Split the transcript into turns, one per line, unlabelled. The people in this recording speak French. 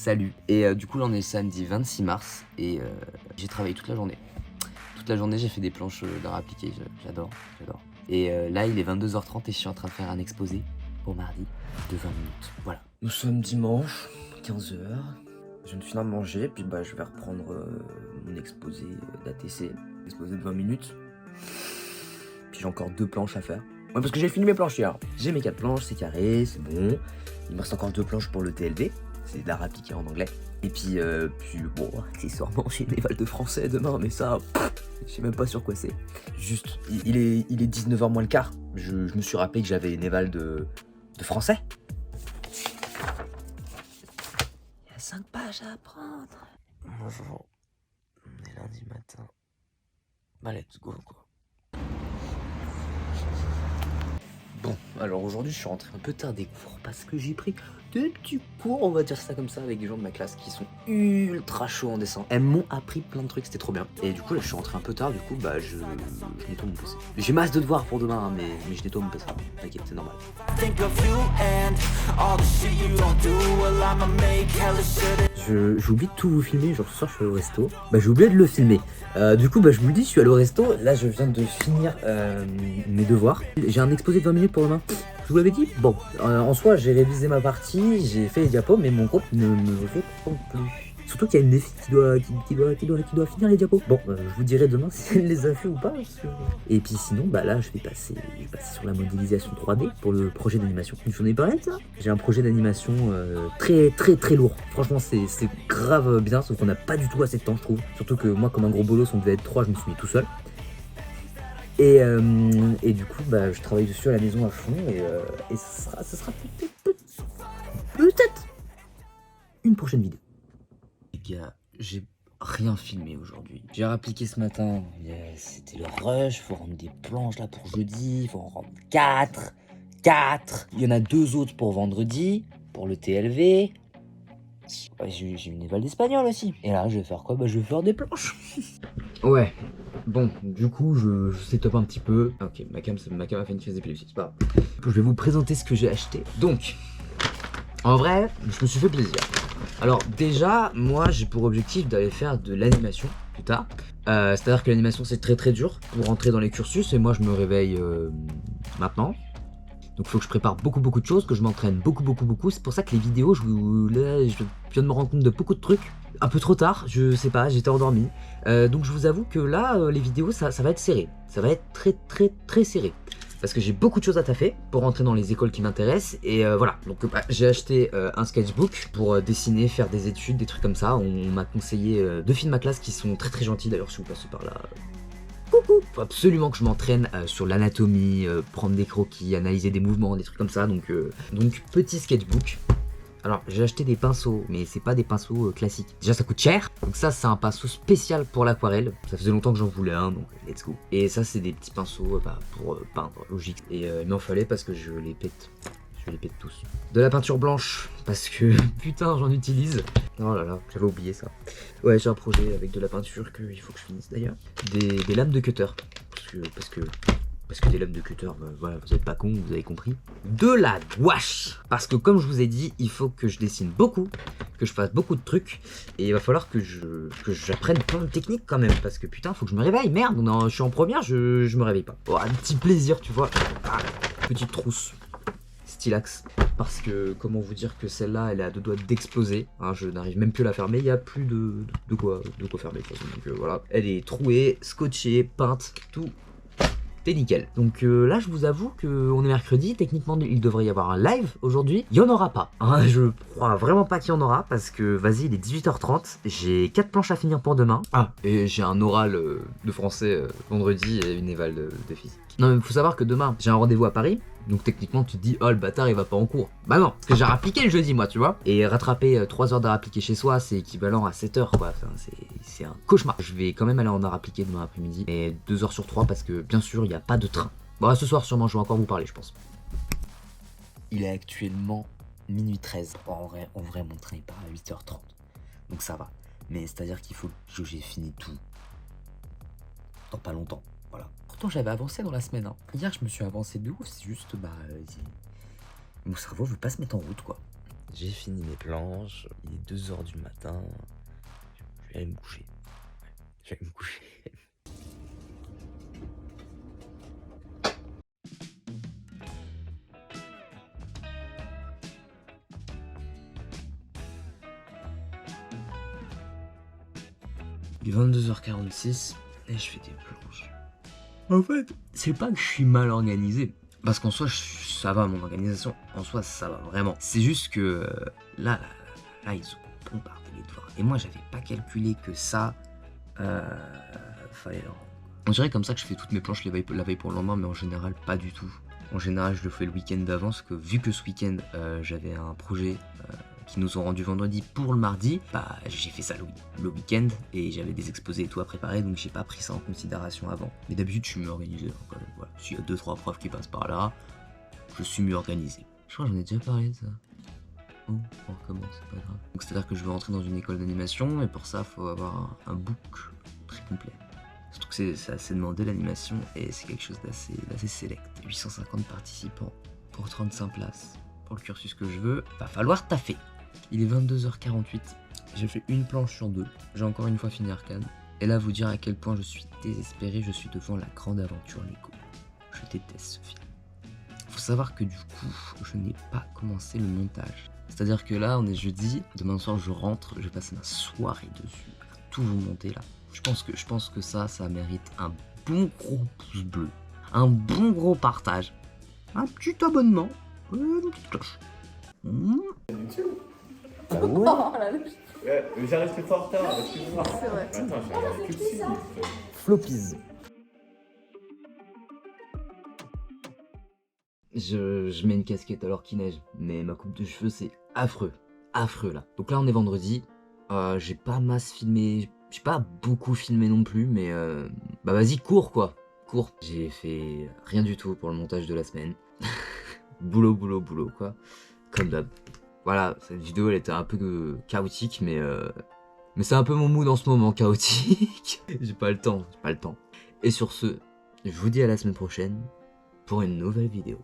Salut. Et du coup là on est samedi 26 mars et j'ai travaillé toute la journée. Toute la journée j'ai fait des planches d'art appliqué, j'adore. Et là il est 22h30 et je suis en train de faire un exposé pour mardi de 20 minutes. Voilà.
Nous sommes dimanche, 15h. Je viens de finir de manger, puis je vais reprendre mon exposé d'ATC. Exposé de 20 minutes. Puis j'ai encore 2 planches à faire. Ouais, parce que j'ai fini mes planches hier. J'ai mes 4 planches, c'est carré, c'est bon. Il me reste encore 2 planches pour le TLV. C'est de l'art appliqué en anglais. Et puis bon, accessoirement, j'ai une éval de français demain, mais ça, je sais même pas sur quoi c'est. Juste, il est 19h moins le quart. Je me suis rappelé que j'avais une éval de français. Il y a 5 pages à apprendre.
Bonjour, on est lundi matin. Bah let's go quoi.
Bon, alors aujourd'hui je suis rentré un peu tard des cours parce que j'ai pris deux petits cours, on va dire ça comme ça, avec des gens de ma classe qui sont ultra chauds en dessin. Elles m'ont appris plein de trucs, c'était trop bien. Et du coup là je suis rentré un peu tard, du coup je nettoie mon PC. J'ai masse de devoirs pour demain, hein, mais je nettoie mon PC. T'inquiète, c'est normal. J'ai oublié de tout vous filmer, genre ce soir je suis allé au resto. J'ai oublié de le filmer. Du coup je vous le dis, je suis allé au resto. Là je viens de finir mes devoirs. J'ai un exposé de 20 minutes pour demain. Je vous l'avais dit. Bon, en soi j'ai révisé ma partie, j'ai fait les diapos, mais mon groupe ne me répond plus. Surtout qu'il y a une défi qui doit finir les diapos. Bon, je vous dirai demain si elle les a fait ou pas. Et puis sinon, là, je vais passer sur la modélisation 3D pour le projet d'animation. Je vous en ai parlé de ça. J'ai un projet d'animation très lourd. Franchement, c'est grave bien, sauf qu'on n'a pas du tout assez de temps, je trouve. Surtout que moi, comme un gros bolos, on devait être 3, je me suis mis tout seul. Et du coup, je travaille dessus à la maison à fond. Et ça sera peut-être une prochaine vidéo.
Les gars, j'ai rien filmé aujourd'hui. J'ai réappliqué ce matin, c'était le rush, faut rendre des planches là pour jeudi, faut en rendre 4. Il y en a 2 autres pour vendredi, pour le TLV. Ouais, j'ai une éval d'espagnol aussi. Et là, je vais faire quoi? Je vais faire des planches.
Ouais. Bon, du coup, je setup un petit peu. Ok, ma cam a fait une crise d'épilepsie, c'est pas grave. Je vais vous présenter ce que j'ai acheté. Donc, en vrai, je me suis fait plaisir. Alors déjà, moi j'ai pour objectif d'aller faire de l'animation plus tard. C'est-à-dire que l'animation c'est très dur pour rentrer dans les cursus et moi je me réveille maintenant. Donc il faut que je prépare beaucoup de choses, que je m'entraîne beaucoup. C'est pour ça que les vidéos, je viens de me rendre compte de beaucoup de trucs. Un peu trop tard, je sais pas, j'étais endormi. Donc je vous avoue que là, les vidéos ça va être serré. Ça va être très serré. Parce que j'ai beaucoup de choses à taffer pour rentrer dans les écoles qui m'intéressent. Et voilà, donc j'ai acheté un sketchbook pour dessiner, faire des études, des trucs comme ça. On m'a conseillé 2 filles de ma classe qui sont très gentils. D'ailleurs, si vous passez par là, coucou. Faut absolument que je m'entraîne sur l'anatomie, prendre des croquis, analyser des mouvements, des trucs comme ça. Donc petit sketchbook. Alors j'ai acheté des pinceaux, mais c'est pas des pinceaux classiques. Déjà ça coûte cher. Donc ça c'est un pinceau spécial pour l'aquarelle. Ça faisait longtemps que j'en voulais un, donc let's go. Et ça c'est des petits pinceaux pour peindre, logique. Et il m'en fallait parce que je les pète. Je les pète tous. De la peinture blanche, parce que putain j'en utilise. Oh là là, j'avais oublié ça. Ouais, j'ai un projet avec de la peinture qu'il faut que je finisse d'ailleurs. Des lames de cutter. Parce que des lames de cutter, voilà, vous êtes pas con, vous avez compris. De la gouache. Parce que comme je vous ai dit, il faut que je dessine beaucoup, que je fasse beaucoup de trucs. Et il va falloir que j'apprenne plein de techniques quand même. Parce que putain, faut que je me réveille. Merde, non, je suis en première, je me réveille pas. Oh, un petit plaisir, tu vois. Ah, petite trousse. Stylax. Parce que, comment vous dire que celle-là, elle est à 2 doigts d'exploser. Hein, je n'arrive même plus à la fermer. Il n'y a plus de quoi fermer. De toute façon. Donc voilà. Elle est trouée, scotchée, peinte, tout. C'est nickel. Donc là, je vous avoue qu'on est mercredi. Techniquement, il devrait y avoir un live aujourd'hui. Il n'y en aura pas. Hein, je crois vraiment pas qu'il y en aura parce que, vas-y, il est 18h30. J'ai 4 planches à finir pour demain. Ah, et j'ai un oral de français vendredi et une éval de physique. Non, mais faut savoir que demain, j'ai un rendez-vous à Paris. Donc techniquement, tu te dis, oh le bâtard, il va pas en cours. Bah non, parce que j'ai rappliqué le jeudi, moi, tu vois. Et rattraper 3 heures d'art appliqué chez soi, c'est équivalent à 7 heures, quoi. Enfin, c'est un cauchemar. Je vais quand même aller en art appliqué demain après-midi. Et 2 heures sur 3 parce que, bien sûr, il n'y a pas de train. Bon, ce soir, sûrement, je vais encore vous parler, je pense.
Il est actuellement minuit 13. En vrai, mon train il part à 8h30. Donc ça va. Mais c'est-à-dire qu'il faut que j'ai fini tout dans pas longtemps. Voilà. Pourtant, j'avais avancé dans la semaine. Hein. Hier, je me suis avancé de ouf. C'est juste, mon cerveau veut pas se mettre en route, quoi. j'ai fini mes planches, il est 2h du matin, je vais aller me coucher. Je vais aller me coucher. Il est 22h46 et je fais des planches. En fait, c'est pas que je suis mal organisé. Parce qu'en soi, ça va, mon organisation, en soi, ça va vraiment. C'est juste que là, ils ont bombardé les devoirs. Et moi, j'avais pas calculé que ça, fallait leur rendre. On dirait comme ça que je fais toutes mes planches la veille pour le lendemain, mais en général, pas du tout. En général, je le fais le week-end d'avant, parce que vu que ce week-end, j'avais un projet qui nous ont rendu vendredi pour le mardi, bah j'ai fait ça le week-end et j'avais des exposés et tout à préparer, donc j'ai pas pris ça en considération avant. Mais d'habitude je suis mieux organisé, donc voilà. S'il y a 2-3 profs qui passent par là, je suis mieux organisé. Je crois que j'en ai déjà parlé de ça. Oh, on recommence, c'est pas grave. Donc c'est à dire que je veux rentrer dans une école d'animation et pour ça faut avoir un book très complet. Surtout que c'est assez demandé l'animation et c'est quelque chose d'assez select. 850 participants pour 35 places. Pour le cursus que je veux, va falloir taffer. Il est 22h48, j'ai fait une planche sur 2, j'ai encore une fois fini Arcane. Et là, vous dire à quel point je suis désespéré, je suis devant la grande aventure Lego. Je déteste ce film. Faut savoir que du coup, je n'ai pas commencé le montage. C'est-à-dire que là, on est jeudi, demain soir je rentre, je vais passer ma soirée dessus, à tout vous monter là. Je pense que ça mérite un bon gros pouce bleu, un bon gros partage, un petit abonnement, une petite cloche.
Ah ouais.
Oh la vache.
Ouais, mais j'arrive tout le temps en retard, excuse-moi.
C'est vrai.
Attends, j'ai un coup de fil.
Floppies. Je mets une casquette alors qu'il neige, mais ma coupe de cheveux c'est affreux, affreux là. Donc là on est vendredi, j'ai pas masse filmé, j'ai pas beaucoup filmé non plus, mais bah vas-y cours quoi, cours. J'ai fait rien du tout pour le montage de la semaine, boulot quoi, comme d'hab. Voilà, cette vidéo elle était un peu chaotique, mais c'est un peu mon mood en ce moment, chaotique. J'ai pas le temps. Et sur ce, je vous dis à la semaine prochaine pour une nouvelle vidéo.